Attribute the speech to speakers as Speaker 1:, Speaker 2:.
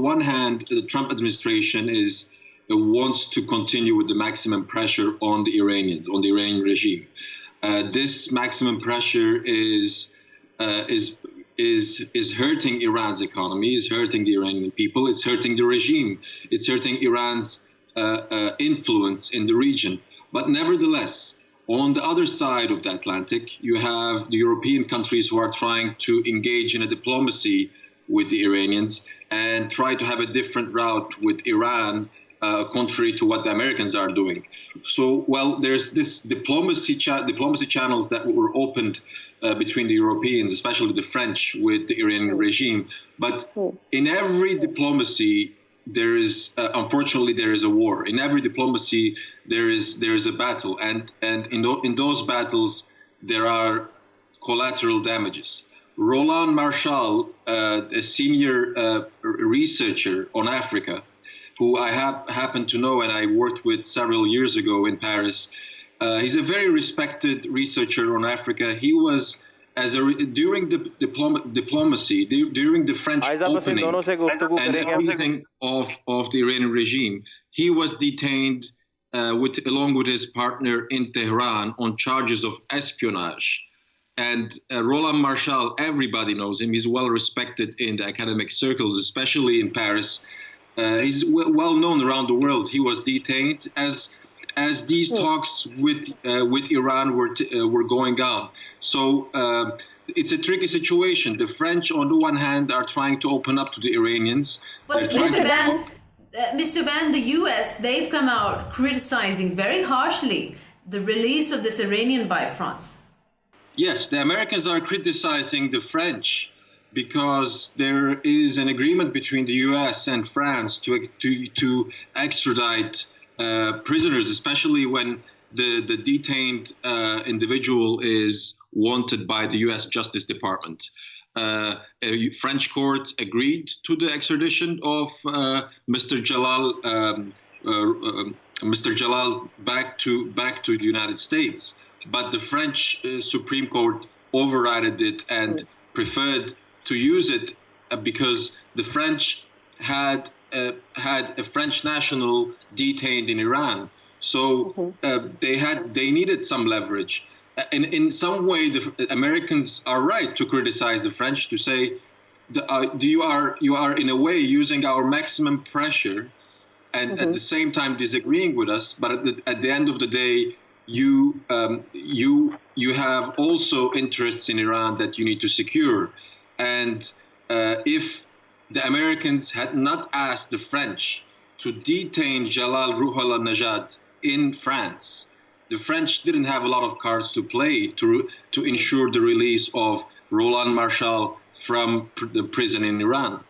Speaker 1: one hand, the Trump administration wants to continue with the maximum pressure on the Iranians, on the Iranian regime. This maximum pressure is hurting Iran's economy, is hurting the Iranian people, it's hurting the regime, it's hurting Iran's influence in the region. But nevertheless, on the other side of the Atlantic, you have the European countries who are trying to engage in a diplomacy with the Iranians and try to have a different route with Iran, contrary to what the Americans are doing. So, well, there's this diplomacy channels that were opened between the Europeans, especially the French, with the Iranian regime. But in every diplomacy, there is unfortunately there is a war. In every diplomacy, there is a battle, and in those battles there are collateral damages. Roland Marshall, a senior researcher on Africa, who I happen to know and I worked with several years ago in Paris, he's a very respected researcher on Africa. He was during the diplomacy, during the French opening and easing of the Iranian regime, he was detained along with his partner in Tehran on charges of espionage. And Roland Marshall, everybody knows him. He's well respected in the academic circles, especially in Paris. He's well known around the world. He was detained as these talks with Iran were going on. So it's a tricky situation. The French, on the one hand, are trying to open up to the Iranians.
Speaker 2: But Mr. Van, the U.S., they've come out criticizing very harshly the release of this Iranian by France.
Speaker 1: Yes, the Americans are criticizing the French because there is an agreement between the U.S. and France to extradite prisoners, especially when the detained individual is wanted by the U.S. Justice Department. A French court agreed to the extradition of Mr. Jalal back to the United States, but the French Supreme Court overrided it and preferred to use it because the French had a French national detained in Iran, so they needed some leverage. And in some way, the Americans are right to criticize the French, to say you are in a way using our maximum pressure, and at the same time disagreeing with us. But at the end of the day, you have also interests in Iran that you need to secure. And if the Americans had not asked the French to detain Jalal Ruhollah Najat in France, the French didn't have a lot of cards to play to ensure the release of Roland Marshall from the prison in Iran.